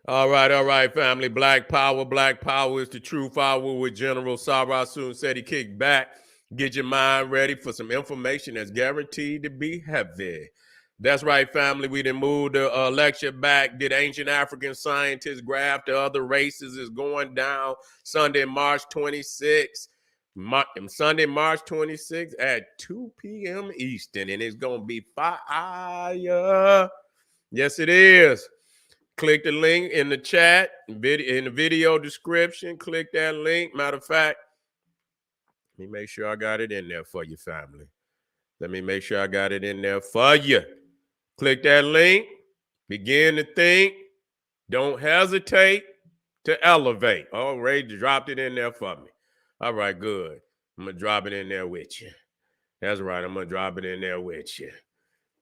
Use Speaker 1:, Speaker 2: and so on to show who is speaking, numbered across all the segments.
Speaker 1: All right, family. Black Power is the true power with General Sarah Soon said he kicked back. Get your mind ready for some information that's guaranteed to be heavy. That's right, family. We done moved the lecture back. Did ancient African scientists graph the other races is going down Sunday, March 26th. Sunday, March 26th at 2 p.m. Eastern, and it's going to be fire. Yes, it is. Click the link in the chat, in the video description. Click that link. Matter of fact, let me make sure I got it in there for you, family. Let me make sure I got it in there for you. Click that link. Begin to think. Don't hesitate to elevate. Oh, Ray dropped it in there for me. All right, good. I'm going to drop it in there with you. That's right. I'm going to drop it in there with you.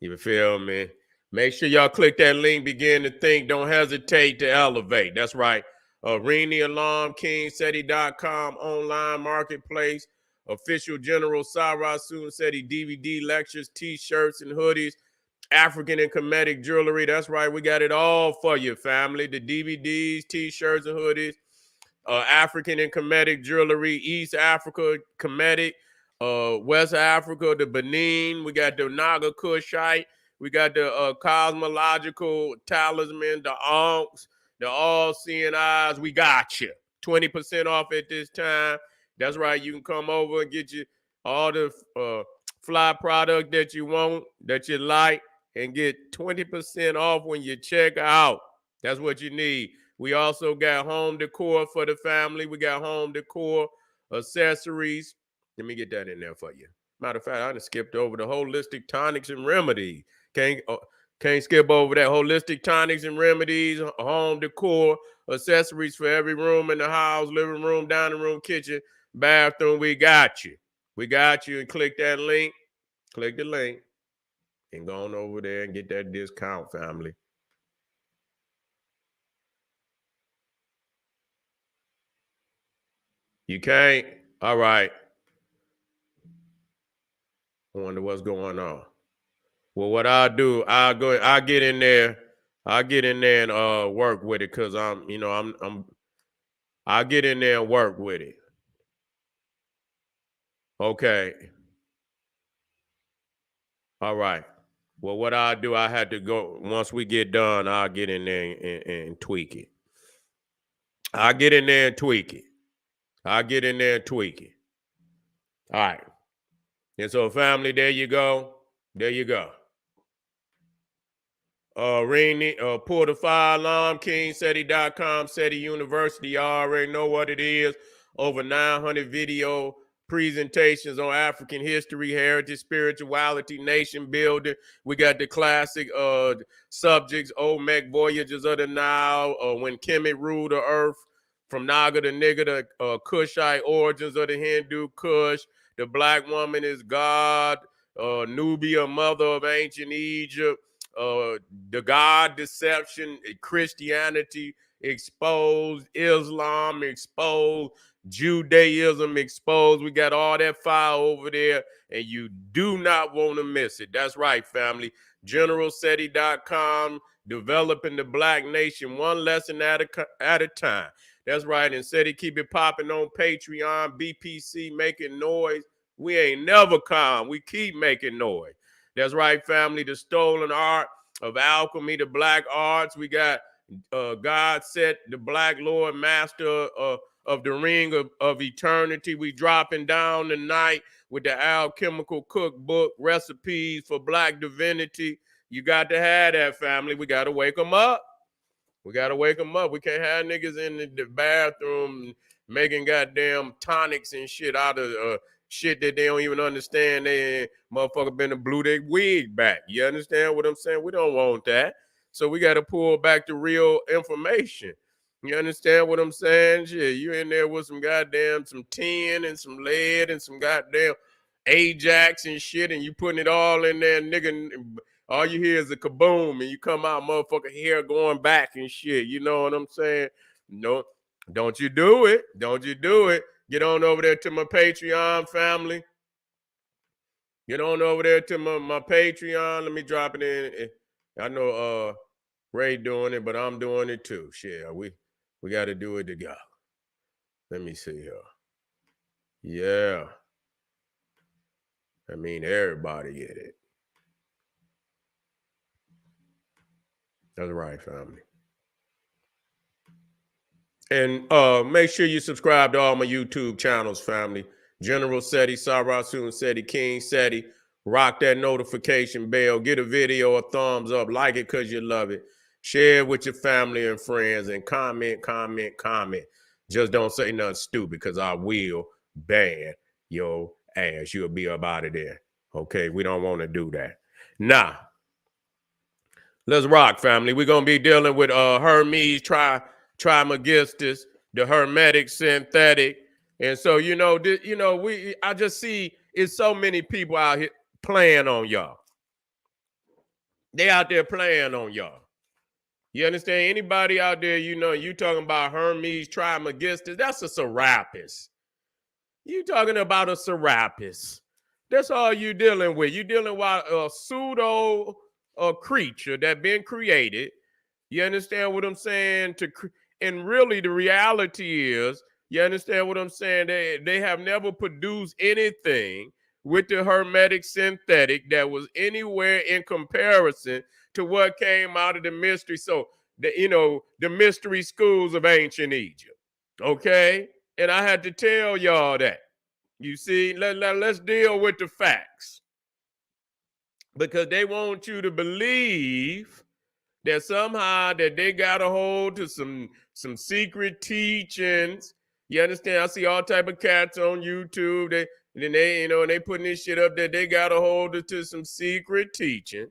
Speaker 1: You feel me? Make sure y'all click that link. Begin to think. Don't hesitate to elevate. That's right. Rini Alarm, KingSeti.com, online marketplace. Official General Sarah Soon Seti DVD lectures, t-shirts, and hoodies. African and Hermetic jewelry. That's right. We got it all for you, family. The DVDs, t-shirts, and hoodies. African and Hermetic jewelry. East Africa, Hermetic. West Africa, the Benin. We got the Naga Kushite. We got the cosmological talisman, the Ankhs, the all-seeing eyes. We got you. 20% off at this time. That's right. You can come over and get you all the fly product that you want, that you like, and get 20% off when you check out. That's what you need. We also got home decor for the family. We got home decor, accessories. Let me get that in there for you. Matter of fact, I done skipped over the holistic tonics and remedies. Can't skip over that. Holistic tonics and remedies, home decor, accessories for every room in the house, living room, dining room, kitchen, bathroom. We got you. We got you. And click that link. Click the link and go on over there and get that discount, family. You can't? All right. I wonder what's going on. Well, what I'll do, I'll get in there and work with it because I'll get in there and work with it. Okay. All right. Well, what I'll do, I had to go once we get done, I'll get in there and tweak it. I'll get in there and tweak it. I'll get in there and tweak it. All right. And so, family, there you go. There you go. Ring, pull the fire alarm, KingSeti.com, SETI University. You already know what it is. Over 900 video presentations on African history, heritage, spirituality, nation building. We got the classic subjects, Olmec voyages of the Nile, when Kemet ruled the earth, from Naga to Nigga to Kushite origins of the Hindu Kush. The black woman is God, Nubia, mother of ancient Egypt. The God deception, Christianity exposed, Islam exposed, Judaism exposed. We got all that fire over there, and you do not want to miss it. That's right, family. GeneralSeti.com, developing the black nation one lesson at a time. That's right. And SETI keep it popping on Patreon, BPC, making noise. We ain't never calm. We keep making noise. That's right, family. The stolen art of alchemy, the black arts. We got God Set, the Black Lord Master of the Ring of Eternity. We dropping down tonight with the alchemical cookbook, recipes for black divinity. You got to have that, family. We got to wake them up. We got to wake them up. We can't have niggas in the bathroom making goddamn tonics and shit out of shit that they don't even understand. They motherfucker been to blew their wig back. You understand what I'm saying? We don't want that. So we got to pull back the real information. You understand what I'm saying? Shit, you in there with some tin and some lead and some goddamn Ajax and shit, and you putting it all in there, nigga. All you hear is a kaboom, and you come out, motherfucker, hair going back and shit. You know what I'm saying? No, don't you do it. Don't you do it. Get on over there to my Patreon, family. Get on over there to my Patreon. Let me drop it in. I know Ray doing it, but I'm doing it too. Shit, we got to do it together. Let me see here. Yeah. I mean, everybody get it. That's right, family. And make sure you subscribe to all my YouTube channels, family. General Seti, Sarasun Seti, King Seti. Rock that notification bell. Get a video a thumbs up. Like it because you love it. Share it with your family and friends. And comment. Just don't say nothing stupid because I will ban your ass. You'll be up out of there. Okay? We don't want to do that. Now, let's rock, family. We're going to be dealing with Hermes Trismegistus, the Hermetic synthetic. And so, I just see it's so many people out here playing on y'all. They out there playing on y'all. You understand? Anybody out there, you talking about Hermes Trismegistus, that's a Serapis. You talking about a Serapis. That's all you dealing with. You dealing with a pseudo creature that been created. You understand what I'm saying? And really the reality is, you understand what I'm saying? They have never produced anything with the Hermetic synthetic that was anywhere in comparison to what came out of the mystery. So, the mystery schools of ancient Egypt. Okay? And I had to tell y'all that. You see, let's deal with the facts. Because they want you to believe that somehow that they got a hold to some secret teachings. You understand? I see all type of cats on YouTube. They putting this shit up that they got a hold to some secret teaching.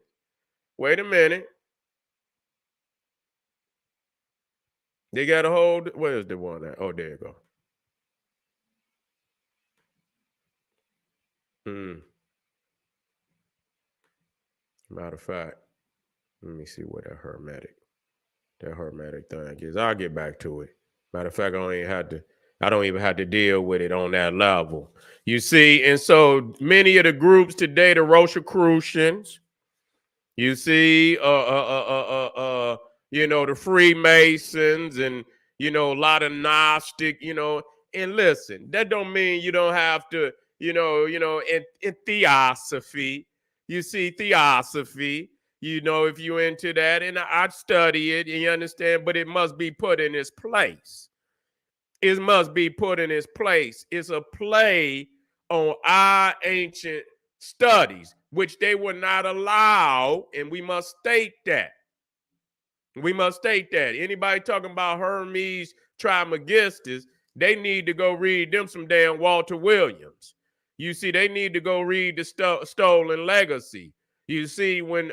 Speaker 1: Wait a minute. They got a hold. Where's the one at? Oh, there you go. Matter of fact, let me see what that hermetic thing is. I'll get back to it. Matter of fact, I don't even have to deal with it on that level. You see, and so many of the groups today, the Rosicrucians, you see, the Freemasons, and a lot of Gnostic, and listen, that don't mean you don't have to, in theosophy. You see, theosophy, if you're into that, and I study it, you understand, but it must be put in its place. It must be put in its place. It's a play on our ancient studies, which they were not allowed, and we must state that. We must state that. Anybody talking about Hermes Trismegistus, they need to go read them some damn Walter Williams. You see, they need to go read the Stolen Legacy. You see, when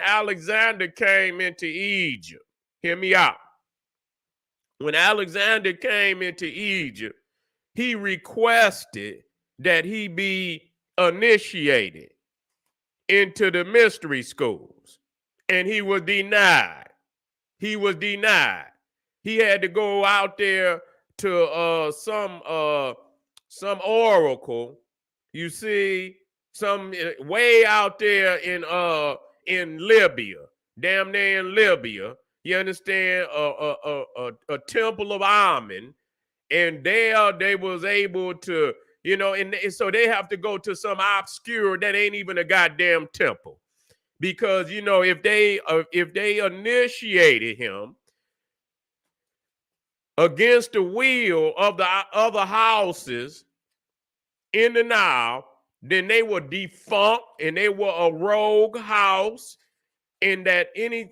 Speaker 1: Alexander came into Egypt, hear me out. When Alexander came into Egypt, he requested that he be initiated into the mystery schools, and he was denied. He was denied. He had to go out there to some oracle. You see, some way out there in Libya, damn near in Libya. You understand? A temple of Amen, and there they was able to, and so they have to go to some obscure that ain't even a goddamn temple, because if they initiated him against the will of the other houses in the Nile, then they were defunct, and they were a rogue house, and that any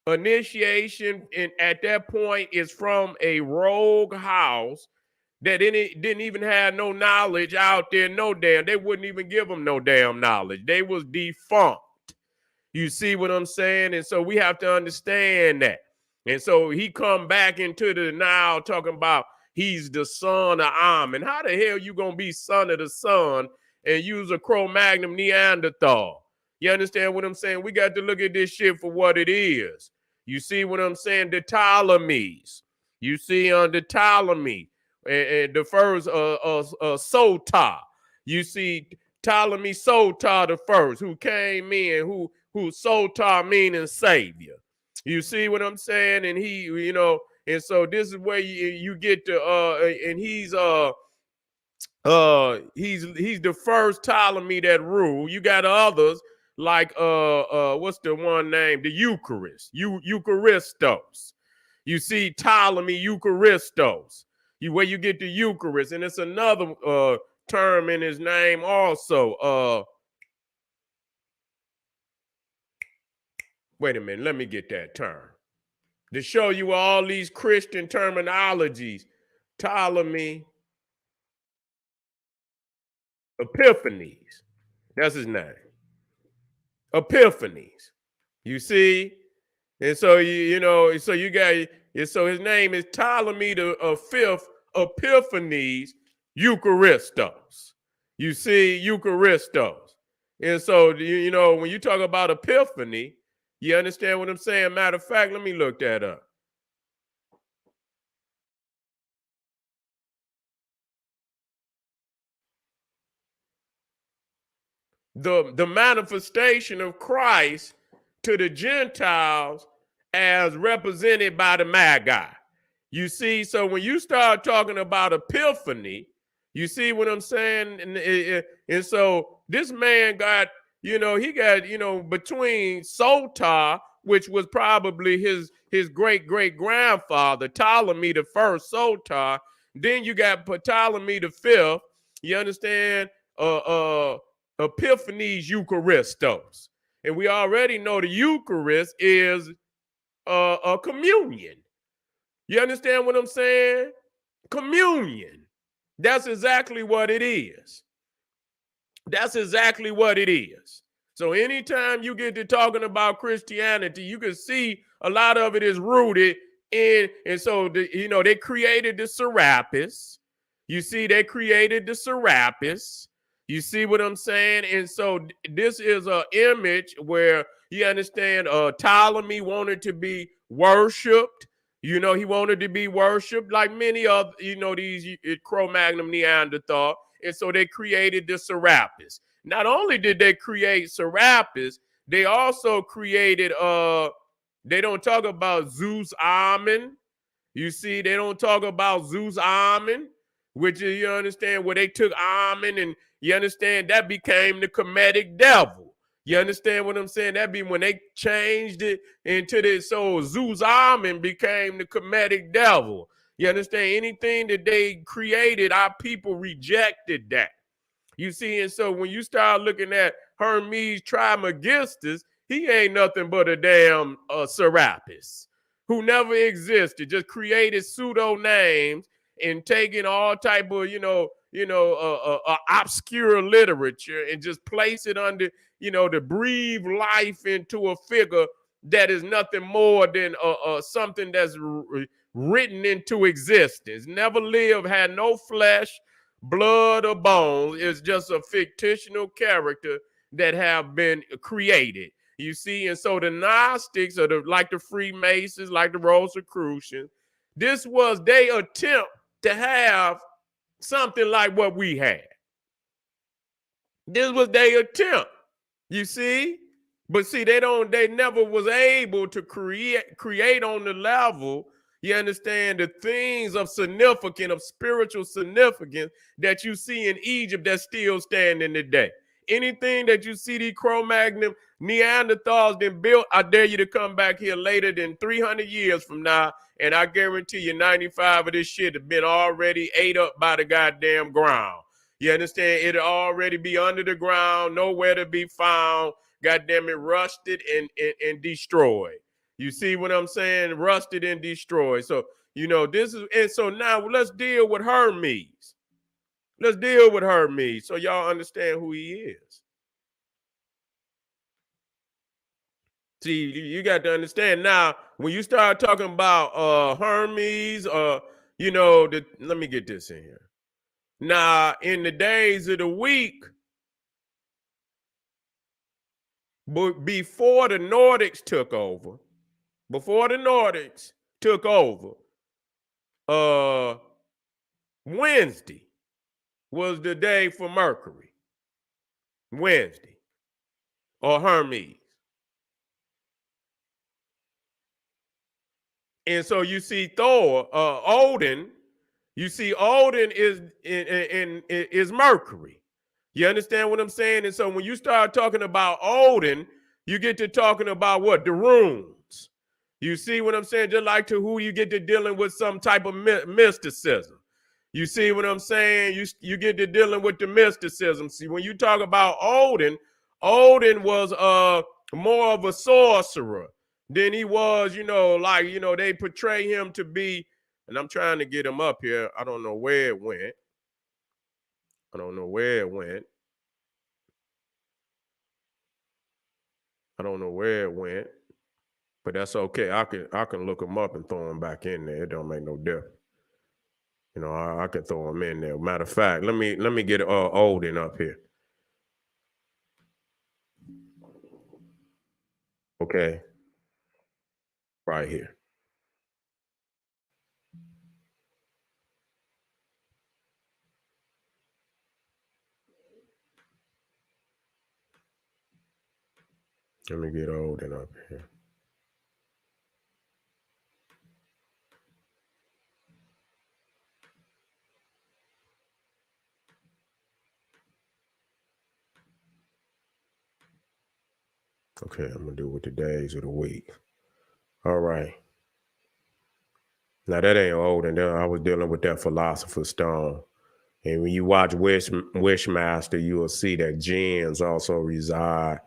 Speaker 1: initiation at that point is from a rogue house that didn't even have no knowledge out there. They wouldn't even give them no damn knowledge. They was defunct. You see what I'm saying? And so we have to understand that. And so he come back into the Nile talking about he's the son of Amen. How the hell you gonna be son of the sun and use a Cro-Magnon Neanderthal? You understand what I'm saying? We got to look at this shit for what it is. You see what I'm saying? The Ptolemies. You see on the Ptolemy, and the first Sota. You see Ptolemy Sotar the first, who came in, who Sotar meaning savior. You see what I'm saying? And he, and so this is where you get to and he's the first Ptolemy that ruled. You got others like what's the one name? The Eucharist, Eucharistos. You see Ptolemy Eucharistos. Where you get the Eucharist, and it's another term in his name also. Wait a minute, let me get that term to show you all these Christian terminologies. Ptolemy Epiphanes, that's his name. Epiphanes. You see, and so so you got, so his name is Ptolemy the fifth Epiphanes Eucharistos. You see, Eucharistos. And so when you talk about Epiphany, you understand what I'm saying? Matter of fact, let me look that up. The manifestation of Christ to the Gentiles as represented by the Magi. You see, so when you start talking about Epiphany, you see what I'm saying? And so this man got, he got, between Sotar, which was probably his great-great-grandfather, Ptolemy the first Sotar. Then you got Ptolemy the fifth, you understand? Epiphanes Eucharistos. And we already know the Eucharist is a communion. You understand what I'm saying? Communion. That's exactly what it is. That's exactly what it is. So anytime you get to talking about Christianity, you can see a lot of it is rooted in, and so they created the Serapis. You see, they created the Serapis. You see what I'm saying? And so this is an image where you understand Ptolemy wanted to be worshipped. He wanted to be worshipped like many of, these Cro-Magnon Neanderthal. And so they created the Serapis. Not only did they create Serapis, they also created, they don't talk about Zeus Amen. You see, they don't talk about Zeus Amen, which is, you understand, where they took Amen and you understand that became the Hermetic devil. You understand what I'm saying? That be when they changed it into this. So Zeus Amen became the Hermetic devil. You understand? Anything that they created, our people rejected that. You see, and so when you start looking at Hermes Trismegistus, he ain't nothing but a damn Serapis who never existed, just created pseudo names and taking all type of obscure literature and just place it under to breathe life into a figure that is nothing more than something that's written into existence. Never lived, had no flesh, blood, or bones. It's just a fictional character that have been created. You see, and so the Gnostics, or like the Freemasons, like the Rosicrucians, this was their attempt to have something like what we had. This was their attempt, you see. But see, they never was able to create on the level, you understand, the things of significance, of spiritual significance that you see in Egypt that still standing today. Anything that you see these Cro-Magnon Neanderthals then built, I dare you to come back here later than 300 years from now, and I guarantee you 95 of this shit have been already ate up by the goddamn ground. You understand? It'll already be under the ground, nowhere to be found. Goddamn it, rusted and destroyed. You see what I'm saying? Rusted and destroyed. So, this is, and so now let's deal with Hermes. Let's deal with Hermes so y'all understand who he is. See, you got to understand now, when you start talking about Hermes, let me get this in here. Now, in the days of the week, but before the Nordics took over, Wednesday was the day for Mercury. Wednesday, or Hermes. And so you see Thor, Odin. You see Odin is Mercury. You understand what I'm saying? And so when you start talking about Odin, you get to talking about what? The runes. You see what I'm saying? Just like to who you get to dealing with some type of mysticism. You see what I'm saying? You get to dealing with the mysticism. See, when you talk about Odin, Odin was more of a sorcerer than he was, like, they portray him to be, and I'm trying to get him up here. I don't know where it went. I don't know where it went. I don't know where it went, but that's okay. I can look him up and throw him back in there. It don't make no difference. I can throw him in there. Matter of fact, let me get Odin up here. Okay, right here. Let me get Odin up here. Okay, I'm gonna do with the days of the week. All right. Now that ain't Odin. I was dealing with that philosopher's stone. And when you watch Wishmaster, you will see that gems also reside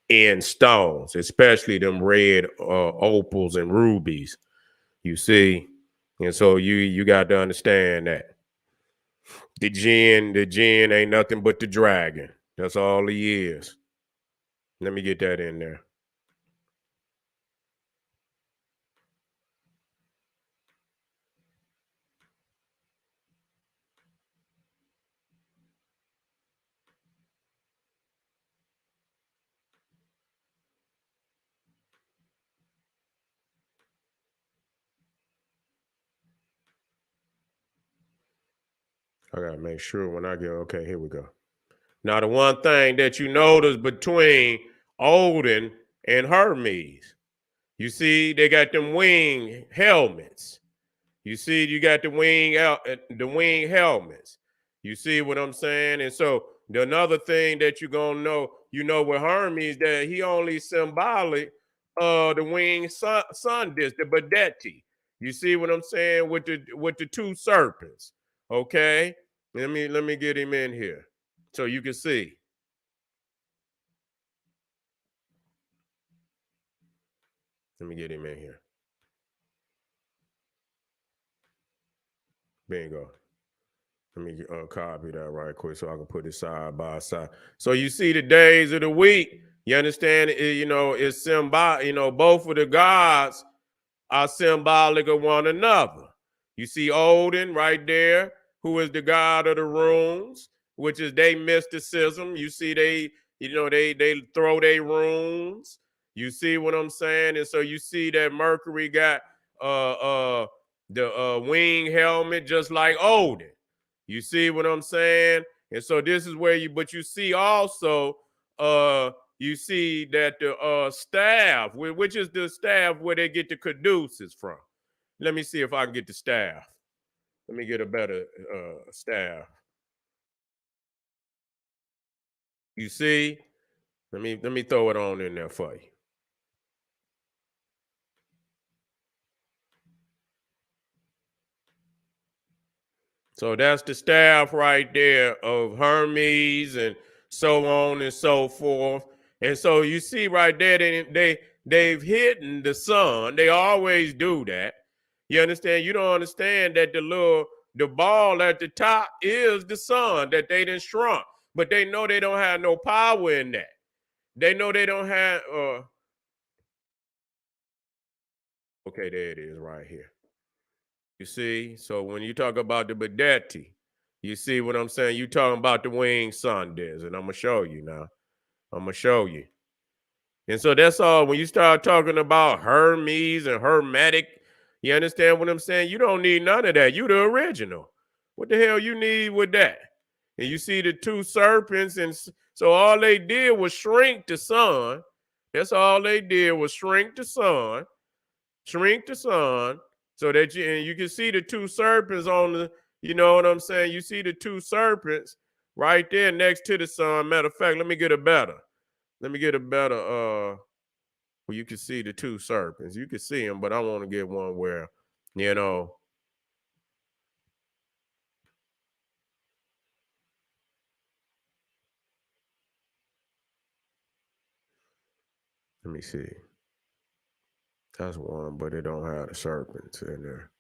Speaker 1: in stones, especially them red opals and rubies. You see, and so you got to understand that the jinn ain't nothing but the dragon. That's all he is. Let me get that in there. I gotta make sure when I get okay. Here we go. Now the one thing that you notice between Odin and Hermes, you see they got them wing helmets. You see, you got the wing helmets. You see what I'm saying? And so the another thing that you're gonna know, with Hermes, that he only symbolic the wing sun disk, the Badeti. You see what I'm saying with the two serpents. Okay, let me get him in here so you can see. Let me get him in here. Bingo. Let me copy that right quick so I can put it side by side. So you see the days of the week. You understand? It's symbolic. Both of the gods are symbolic of one another. You see Odin right there, who is the god of the runes, which is their mysticism. You see they throw their runes. You see what I'm saying? And so you see that Mercury got uh uh the wing helmet just like Odin. You see what I'm saying? And so this is where but you see also, you see that the staff, which is the staff where they get the caduceus from. Let me see if I can get the staff. Let me get a better staff. You see? Let me throw it on in there for you. So that's the staff right there of Hermes and so on and so forth. And so you see right there, they've hidden the sun. They always do that. You understand? You don't understand that the ball at the top is the sun that they didn't shrunk, but they know they don't have no power in that. They know they don't have. Okay, there it is right here. You see, so when you talk about the Bedetti, you see what I'm saying? You talking about the wing Sundays, and I'm gonna show you now. I'm gonna show you. And so that's all. When you start talking about Hermes and Hermetic, you understand what I'm saying? You don't need none of that. You the original. What the hell you need with that? And you see the two serpents, and So all they did was shrink the sun. That's all they did was shrink the sun, so that you can see the two serpents on the, you know what I'm saying? You see the two serpents right there next to the sun. Matter of fact, let me get a better. Where you can see the two serpents. You can see them, but I want to get one where, you know, let me see. That's one, but it don't have the serpents in there.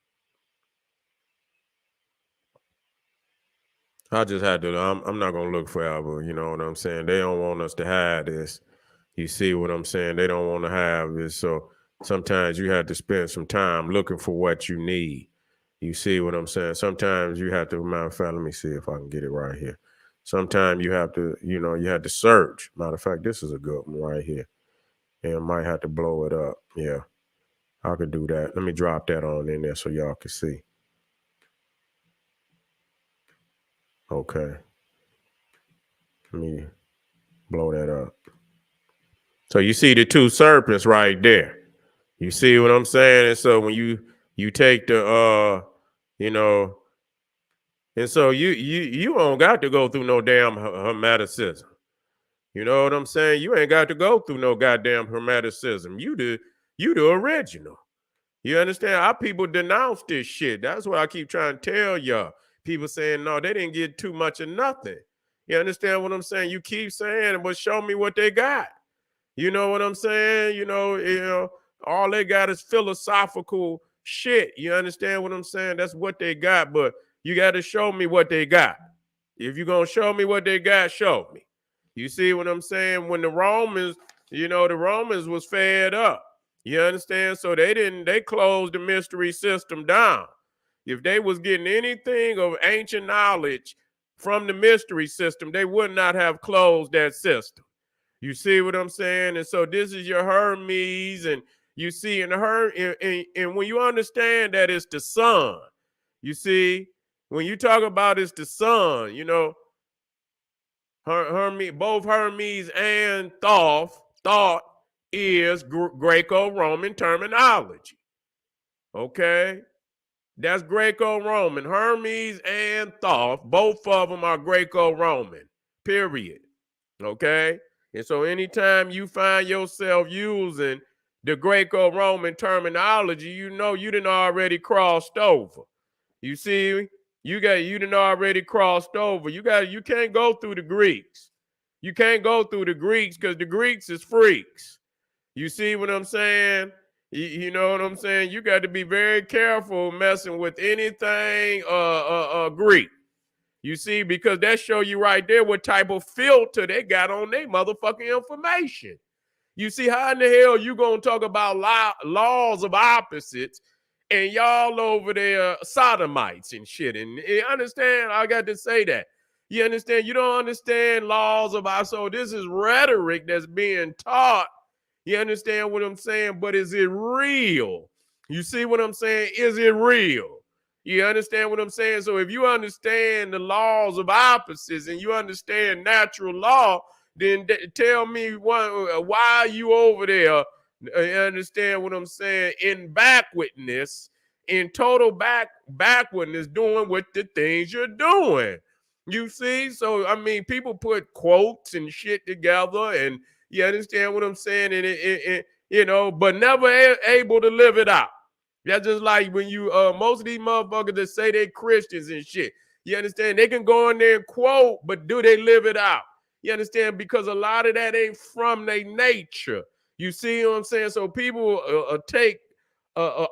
Speaker 1: I just had to. I'm not gonna look forever. You know what I'm saying? They don't want us to have this. You see what I'm saying? They don't want to have this. So sometimes you have to spend some time looking for what you need. You see what I'm saying? Sometimes you have to. Matter of fact, let me see if I can get it right here. Sometimes you have to. You have to search. Matter of fact, this is a good one right here. And I might have to blow it up. Yeah, I could do that. Let me drop that on in there so y'all can see. Okay. Let me blow that up. So you see the two serpents right there. You see what I'm saying? And so when you take the you know, and so you don't got to go through no damn hermeticism. You know what I'm saying? You ain't got to go through no goddamn hermeticism. You the original. You understand? Our people denounce this shit. That's what I keep trying to tell y'all. People saying, no, they didn't get too much of nothing. You understand what I'm saying? You keep saying, but show me what they got. You know what I'm saying? All they got is philosophical shit. You understand what I'm saying? That's what they got, but you got to show me what they got. If you're going to show me what they got, show me. You see what I'm saying? When the Romans was fed up. You understand? So they closed the mystery system down. If they was getting anything of ancient knowledge from the mystery system, they would not have closed that system. You see what I'm saying? And so this is your Hermes, and you see and when you understand that it's the sun, you see, when you talk about it's the sun, Hermes, both Hermes and thought is Greco-Roman terminology. Okay? That's Greco-Roman. Hermes and thought, both of them are Greco-Roman, period. Okay? And so anytime you find yourself using the Greco-Roman terminology, you done already crossed over. You see, you done already crossed over. You can't go through the Greeks. You can't go through the Greeks because the Greeks is freaks. You see what I'm saying? You know what I'm saying? You got to be very careful messing with anything Greek. You see, because that show you right there what type of filter they got on their motherfucking information. You see, how in the hell you gonna talk about laws of opposites and y'all over there sodomites and shit? And you understand? I got to say that. You understand? You don't understand laws of opposites. So this is rhetoric that's being taught. You understand what I'm saying? But is it real? You see what I'm saying? Is it real? You understand what I'm saying? So if you understand the laws of opposites and you understand natural law, then tell me why are you over there? You understand what I'm saying? In backwardness, in total backwardness, doing what the things you're doing. You see? So, I mean, people put quotes and shit together, and you understand what I'm saying? And but never able to live it out. That's just like when you most of these motherfuckers that say they Christians and shit. You understand? They can go in there and quote, but do they live it out? You understand? Because a lot of that ain't from their nature. You see what I'm saying? So people take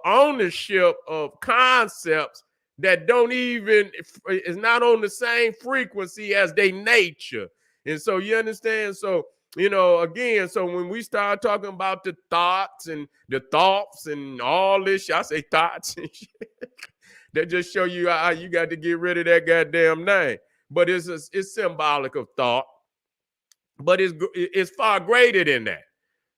Speaker 1: ownership of concepts that don't even is not on the same frequency as their nature. And so you understand? So again, so when we start talking about the thoughts and all this shit, I say thoughts and shit, that just show you how you got to get rid of that goddamn name. But it's symbolic of thought, but it's far greater than that.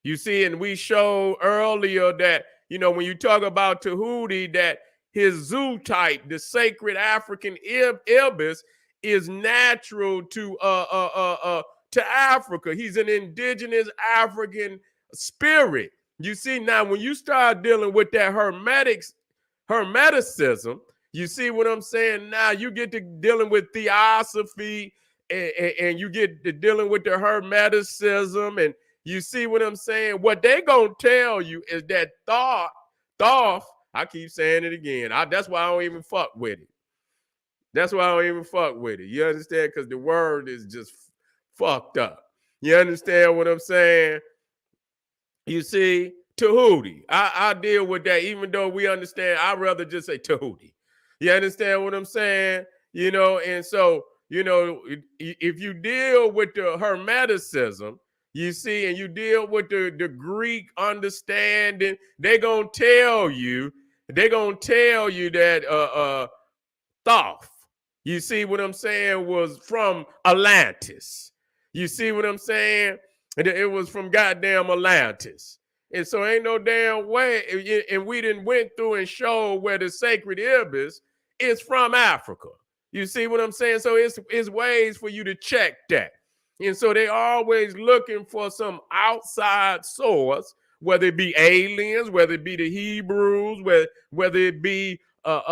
Speaker 1: You see, and we showed earlier that, when you talk about Tahuti, that his zoo type, the sacred African ibis, is natural to to Africa. He's an indigenous African spirit. You see, now when you start dealing with that hermeticism, you see what I'm saying? Now you get to dealing with theosophy, and you get to dealing with the hermeticism, and you see what I'm saying? What they gonna tell you is that thought. I keep saying it again. That's why I don't even fuck with it. That's why I don't even fuck with it. You understand? Because the word is just fucked up. You understand what I'm saying? You see, Tahuti. I deal with that, even though we understand. I'd rather just say Tahuti. You understand what I'm saying? And so, if you deal with the hermeticism, you see, and you deal with the Greek understanding, they're gonna tell you that Thoth, you see what I'm saying, was from Atlantis. You see what I'm saying? It was from goddamn Atlantis. And so ain't no damn way. And we didn't went through and showed where the sacred ibis is from Africa. You see what I'm saying? So it's ways for you to check that. And so they always looking for some outside source, whether it be aliens, whether it be the Hebrews, whether it be some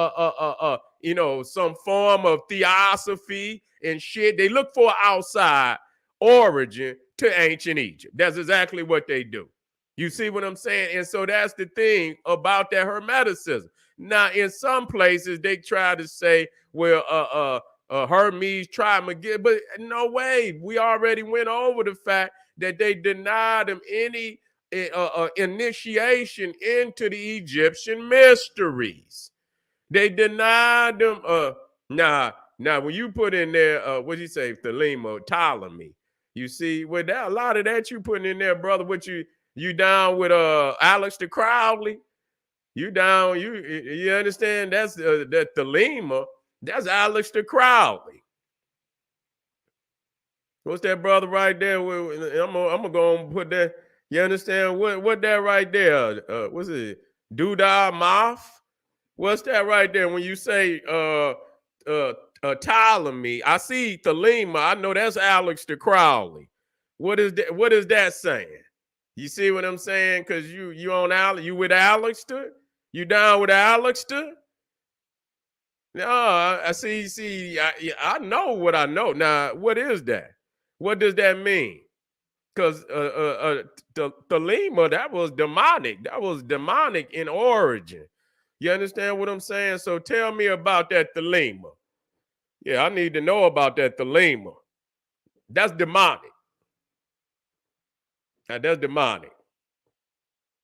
Speaker 1: form of theosophy and shit. They look for an outside origin to ancient Egypt. That's exactly what they do. You see what I'm saying? And so that's the thing about that hermeticism. Now, in some places, they try to say, well, Hermes, Trismegistus, but no way. We already went over the fact that they denied them any initiation into the Egyptian mysteries. They denied them. Now, when you put in there, what do you say, Thelema, Ptolemy, you see, with that, a lot of that you putting in there, brother. What you down with Aleister Crowley? You down? You understand? That's that Thelema. That's Aleister Crowley. What's that brother right there? I'm gonna go and put that. You understand what that right there? What's it? Doodah Moth? What's that right there? When you say Ptolemy, I see Thelema. I know that's Aleister Crowley. What is that? What is that saying? You see what I'm saying? Because you on you with Aleister? You down with Aleister? No, I see. See, I know what I know. Now, what is that? What does that mean? Because Thelema, that was demonic. That was demonic in origin. You understand what I'm saying? So tell me about that Thelema. Yeah, I need to know about that Thelema. That's demonic. Now, that's demonic.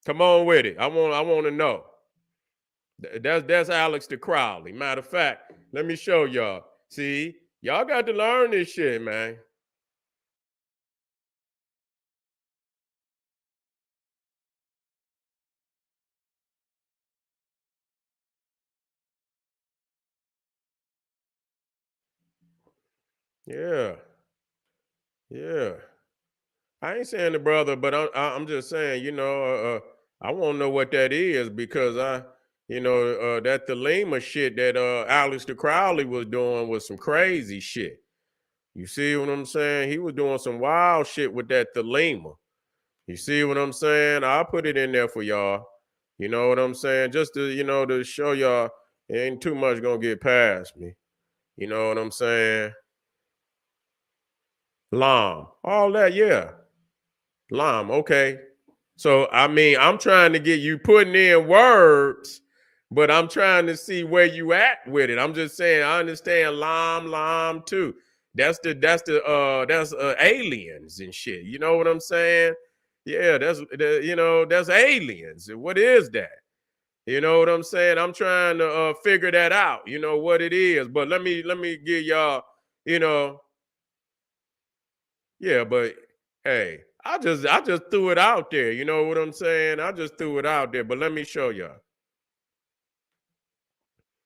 Speaker 1: Come on with it. I want to know. That's Aleister Crowley. Matter of fact, let me show y'all. See, y'all got to learn this shit, man. Yeah. Yeah. I ain't saying the brother, but I'm just saying, I want to know what that is because that Thelema shit that Aleister Crowley was doing was some crazy shit. You see what I'm saying? He was doing some wild shit with that Thelema. You see what I'm saying? I'll put it in there for y'all. You know what I'm saying? Just to show y'all it ain't too much gonna get past me. You know what I'm saying? Lam. All that, yeah. Lam, okay. So I mean, I'm trying to get you putting in words, but I'm trying to see where you at with it. I'm just saying I understand Lam too. That's aliens and shit. You know what I'm saying? Yeah, that's aliens. What is that? You know what I'm saying? I'm trying to figure that out. You know what it is. But let me give y'all, you know, yeah, but hey, I just threw it out there. You know what I'm saying? I just threw it out there. But let me show y'all.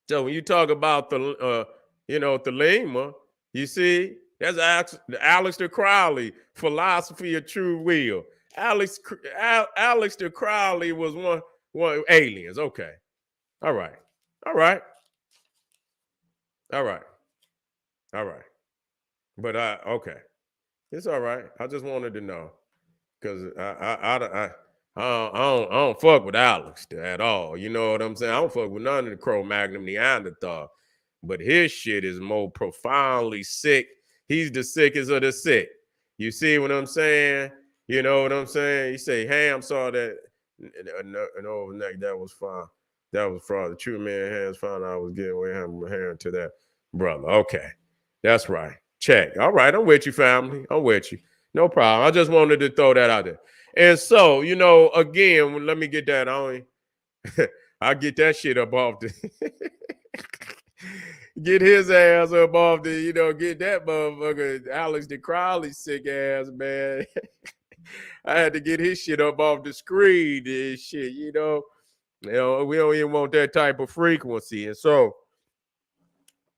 Speaker 1: So when you talk about Thelema, you see, that's Aleister Crowley, philosophy of true will. Aleister Crowley was one aliens. Okay. All right. All right. All right. All right. But okay. It's all right. I just wanted to know because I don't fuck with Alex at all. You know what I'm saying? I don't fuck with none of the Cro-Magnon Neanderthal. But his shit is more profoundly sick. He's the sickest of the sick. You see what I'm saying? You know what I'm saying? You say, hey, I'm sorry that an overnight, that was fine. That was fraud. The true man has found I was getting away hand to that brother. Okay. That's right. Check. All right. I'm with you, family. I'm with you. No problem. I just wanted to throw that out there. And so, again, let me get that on. I get that shit up off the get his ass up off the, get that motherfucker Alex the Crowley sick ass, man. I had to get his shit up off the screen and shit, we don't even want that type of frequency. And so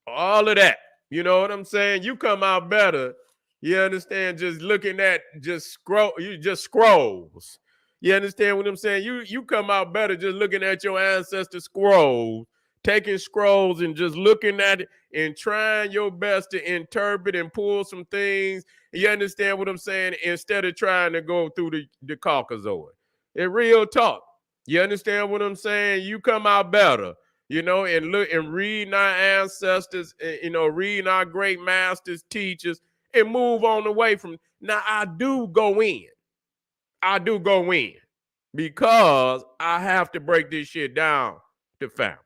Speaker 1: all of that, you know what I'm saying? You come out better. You understand? Just looking at just scrolls. You understand what I'm saying? You come out better just looking at your ancestor scrolls, taking scrolls and just looking at it and trying your best to interpret and pull some things. You understand what I'm saying? Instead of trying to go through the Caucasoid. In real talk. You understand what I'm saying? You come out better. And look and reading our ancestors, reading our great masters, teachers, and move on away from. Now, I do go in because I have to break this shit down to family.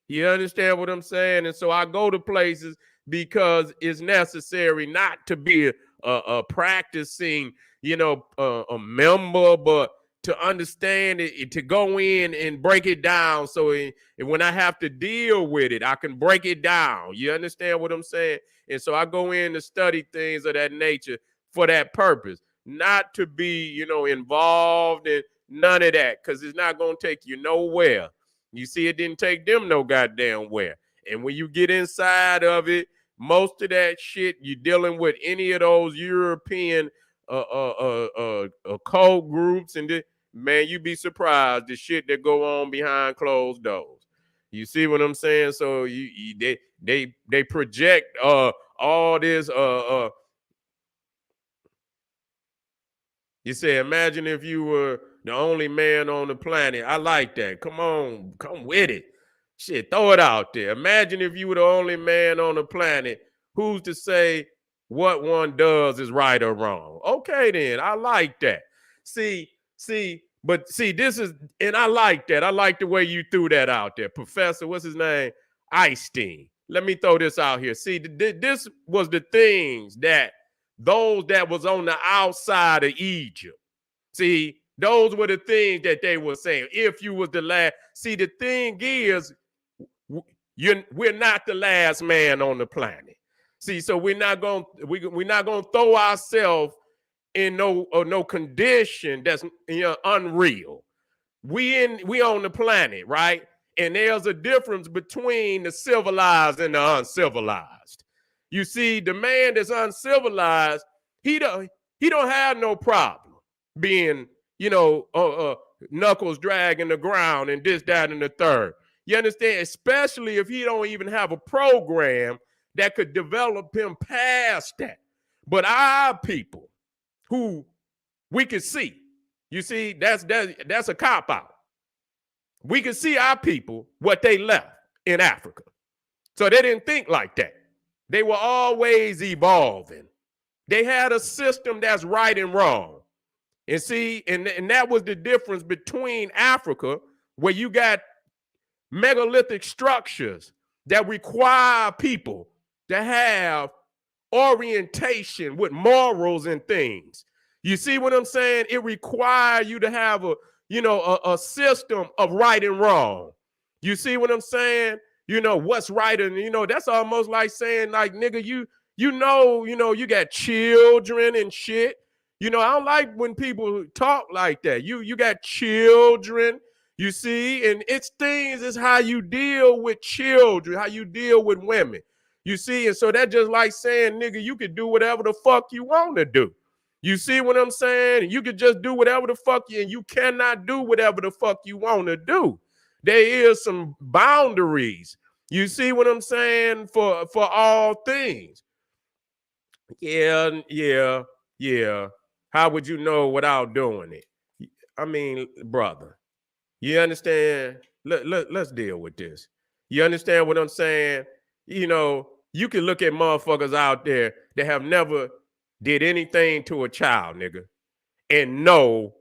Speaker 1: You understand what I'm saying? And so I go to places because it's necessary not to be a practicing, a member, but to understand it, to go in and break it down. So when I have to deal with it, I can break it down. You understand what I'm saying? And so I go in to study things of that nature for that purpose, not to be, involved in none of that, because it's not going to take you nowhere. You see, it didn't take them no goddamn where. And when you get inside of it, most of that shit, you're dealing with any of those European cult groups, and man, you'd be surprised the shit that go on behind closed doors. You see what I'm saying? So they project all this You say, imagine if you were the only man on the planet. I like that. Come on, come with it. Shit, throw it out there. Imagine if you were the only man on the planet. Who's to say what one does is right or wrong? Okay, then. I like that. This is, and I like that. I like the way you threw that out there. Professor, what's his name? Einstein. Let me throw this out here. See, this was the things that those that was on the outside of Egypt. See, those were the things that they were saying. If you was the last, see, the thing is, we're not the last man on the planet. See, so we're not gonna throw ourselves in no condition that's unreal. We on the planet, right? And there's a difference between the civilized and the uncivilized. You see, the man that's uncivilized, he don't have no problem being, knuckles dragging the ground and this, that, and the third. You understand? Especially if he don't even have a program that could develop him past that. But our people who we can see, you see, that's a cop-out. We can see our people, what they left in Africa. So they didn't think like that. They were always evolving. They had a system that's right and wrong. And see, and that was the difference between Africa, where you got megalithic structures that require people to have orientation with morals and things. You see what I'm saying? It requires you to have a system of right and wrong. You see what I'm saying? What's right, and that's almost like saying, like, nigga, you got children and shit. I don't like when people talk like that. You got children, you see, and it's how you deal with children, how you deal with women. You see, and so that just like saying, nigga, you could do whatever the fuck you want to do. You see what I'm saying? You could just do whatever the fuck and you cannot do whatever the fuck you want to do. There is some boundaries. You see what I'm saying? For all things. Yeah. Yeah. How would you know without doing it? I mean, brother, you understand? Let's deal with this. You understand what I'm saying? You know, you can look at motherfuckers out there that have never did anything to a child, nigga, and know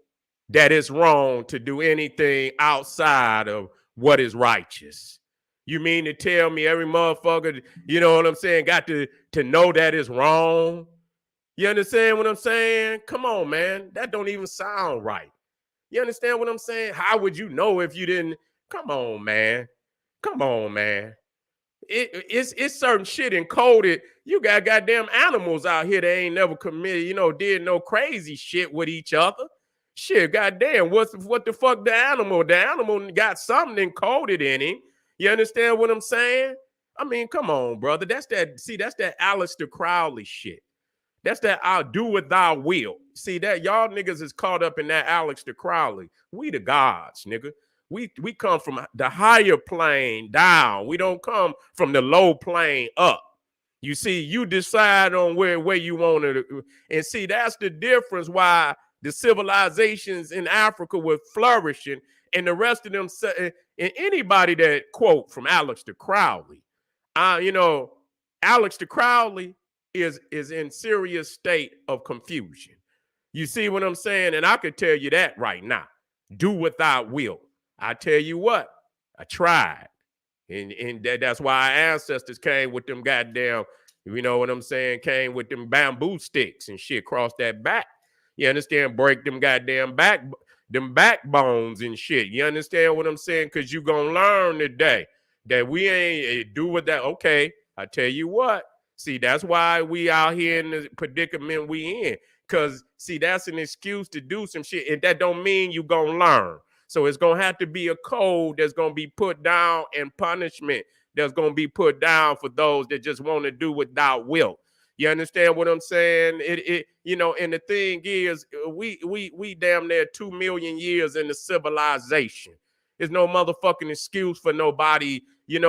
Speaker 1: that it's wrong to do anything outside of what is righteous. You mean to tell me every motherfucker, you know what I'm saying, got to know that it's wrong? You understand what I'm saying? Come on, man. That don't even sound right. You understand what I'm saying? How would you know if you didn't? Come on, man. Come on, man. It's certain shit encoded. You got goddamn animals out here that ain't never committed, did no crazy shit with each other. Shit, goddamn, what the fuck the animal? The animal got something encoded in him. You understand what I'm saying? I mean, come on, brother. That's that Aleister Crowley shit. That's that I'll do what thou will. See that y'all niggas is caught up in that Aleister Crowley. We the gods, nigga. We come from the higher plane down. We don't come from the low plane up. You see, you decide on where you want to. And see, that's the difference why the civilizations in Africa were flourishing and the rest of them, and anybody that quote from Aleister Crowley, Aleister Crowley is in serious state of confusion. You see what I'm saying? And I could tell you that right now. Do what thou wilt. I tell you what, I tried. And that's why our ancestors came with them goddamn, you know what I'm saying, came with them bamboo sticks and shit across that back. You understand? Break them goddamn backbones and shit. You understand what I'm saying? Because you gonna learn today that we ain't do with that. Okay, I tell you what. See, that's why we out here in the predicament we in. Because, see, that's an excuse to do some shit. And that don't mean you gonna learn. So it's going to have to be a code that's going to be put down and punishment that's going to be put down for those that just want to do without will. You understand what I'm saying? And the thing is, we damn near 2 million years in the civilization. There's no motherfucking excuse for nobody, and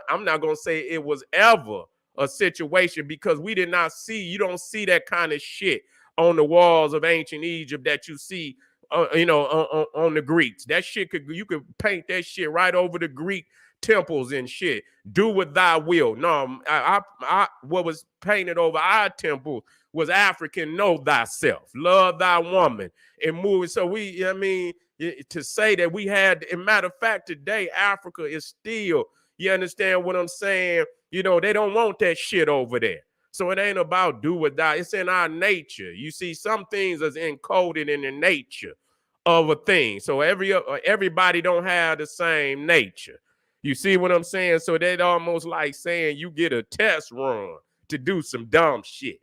Speaker 1: I'm not going to say it was ever a situation because we did not see, you don't see that kind of shit on the walls of ancient Egypt that you see on the Greeks. That shit you could paint that shit right over the Greek temples and shit. Do what thou will. No, what was painted over our temple was African know thyself, love thy woman, and move. So to say that we had, in matter of fact, today Africa is still, you understand what I'm saying? They don't want that shit over there. So it ain't about do or die. It's in our nature. You see, some things is encoded in the nature of a thing. So everybody don't have the same nature. You see what I'm saying? So that's almost like saying you get a test run to do some dumb shit.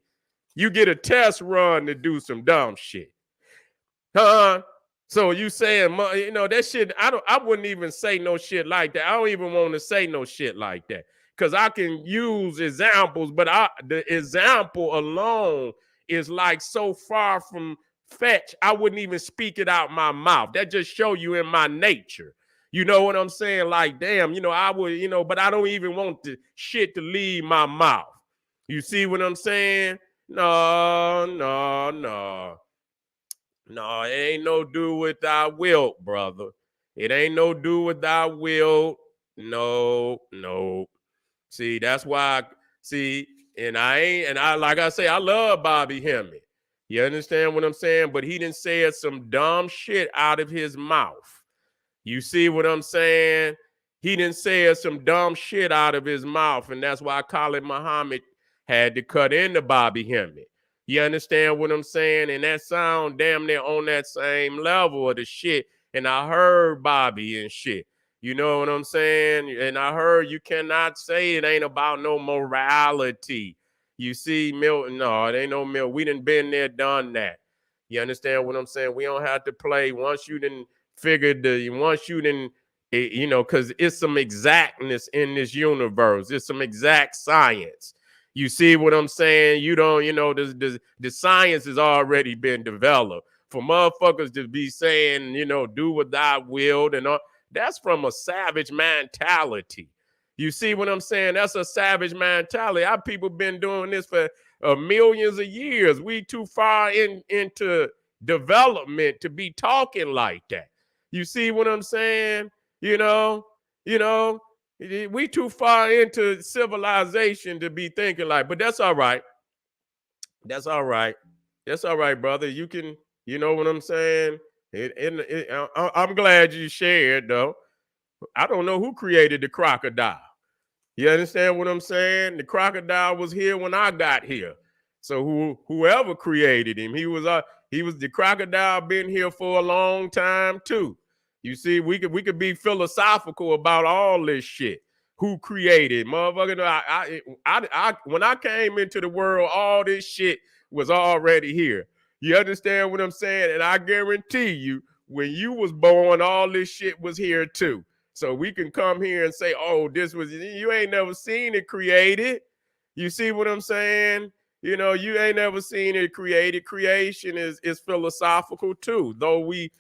Speaker 1: You get a test run to do some dumb shit. So you saying, that shit, I wouldn't even say no shit like that. I don't even want to say no shit like that. Because I can use examples, but the example alone is like so far from fetch, I wouldn't even speak it out my mouth. That just show you in my nature. You know what I'm saying? Like, damn, I would, but I don't even want the shit to leave my mouth. You see what I'm saying? No. No, it ain't no do with thy will, brother. It ain't no do with thy will. No. See, that's why, and I like I say, I love Bobby Hemming. You understand what I'm saying? But he didn't say some dumb shit out of his mouth. You see what I'm saying? He didn't say some dumb shit out of his mouth. And that's why Khalid Muhammad had to cut into Bobby Hemming. You understand what I'm saying? And that sound damn near on that same level of the shit. And I heard Bobby and shit. You know what I'm saying? And I heard you cannot say it ain't about no morality. You see, Milton, no, it ain't no Milton. We done been there, done that. You understand what I'm saying? We don't have to play once you done figured because it's some exactness in this universe. It's some exact science. You see what I'm saying? You don't, the science has already been developed. For motherfuckers to be saying, do what thou wilt and all, that's from a savage mentality. You see what I'm saying? That's a savage mentality. Our people been doing this for of millions of years. We too far into development to be talking like that. You see what I'm saying? You know, you know, we too far into civilization to be thinking like, but that's all right. That's all right. That's all right, brother. You can, you know what I'm saying? I'm glad you shared though. I don't know who created the crocodile. You understand what I'm saying? The crocodile was here when I got here. So whoever created him, he was the crocodile been here for a long time too. You see, we could be philosophical about all this shit. Who created, motherfucker? When I came into the world, all this shit was already here. You understand what I'm saying? And I guarantee you, when you was born, all this shit was here too. So we can come here and say, oh, this was, you ain't never seen it created. You see what I'm saying? You know, you ain't never seen it created. Creation is philosophical too. Though we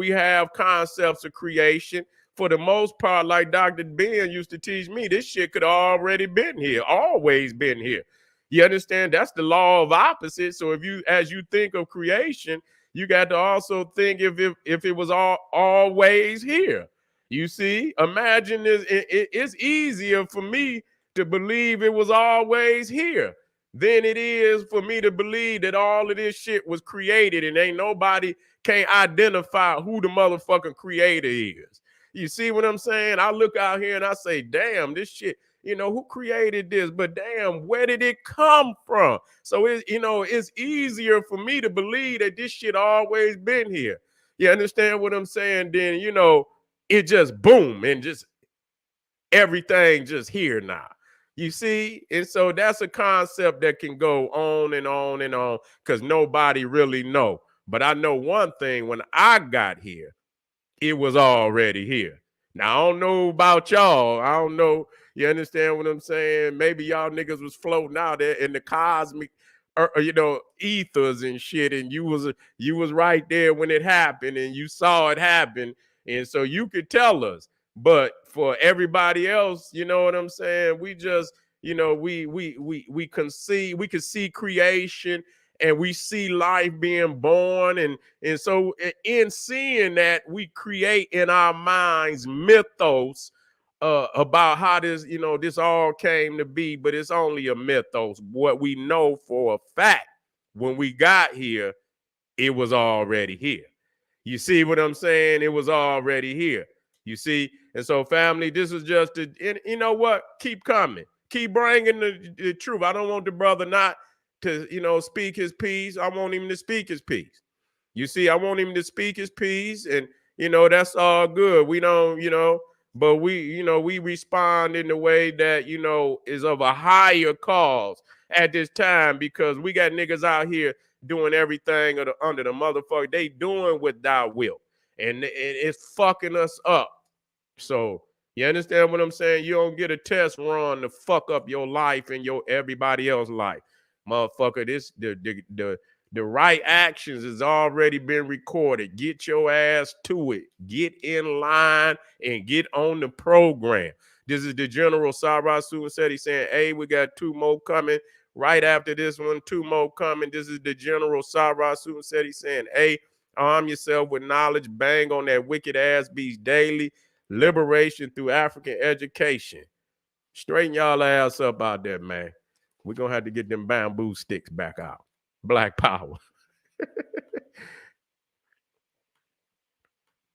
Speaker 1: have concepts of creation. For the most part, like Dr. Ben used to teach me, this shit could already been here, always been here. You understand? That's the law of opposites. So as you think of creation, you got to also think if it was always here. You see, imagine this. It's easier for me to believe it was always here than it is for me to believe that all of this shit was created and ain't nobody can't identify who the motherfucking creator is. You see what I'm saying? I look out here and I say, damn, this shit, who created this? But damn, where did it come from? So it's easier for me to believe that this shit always been here. You understand what I'm saying? Then, it just boom and just everything just here now. You see? And so that's a concept that can go on and on and on because nobody really know. But I know one thing, when I got here, it was already here. Now, I don't know about y'all. I don't know. You understand what I'm saying? Maybe y'all niggas was floating out there in the cosmic, ethers and shit, and you was right there when it happened, and you saw it happen, and so you could tell us. But for everybody else, you know what I'm saying? We just, we can see creation, and we see life being born, and so in seeing that, we create in our minds mythos about how this all came to be, but it's only a mythos. What we know for a fact, when we got here, it was already here. You see what I'm saying? It was already here. You see? And so, family, this is just, and you know what? Keep coming. Keep bringing the truth. I don't want the brother not to, speak his piece. I want him to speak his piece. You see, I want him to speak his piece, and, that's all good. We don't, but we respond in the way that, is of a higher cause at this time, because we got niggas out here doing everything under the motherfucker. They doing what thou wilt. And it's fucking us up. So you understand what I'm saying? You don't get a test run to fuck up your life and your everybody else's life. Motherfucker, the right actions has already been recorded. Get your ass to it. Get in line and get on the program. This is the General Sarasu said. He's saying, hey, we got 2 more coming. Right after this one, 2 more coming. This is the General Sarasu said. He's saying, hey, arm yourself with knowledge. Bang on that wicked ass beast daily. Liberation through African education. Straighten y'all ass up out there, man. We're going to have to get them bamboo sticks back out. Black power.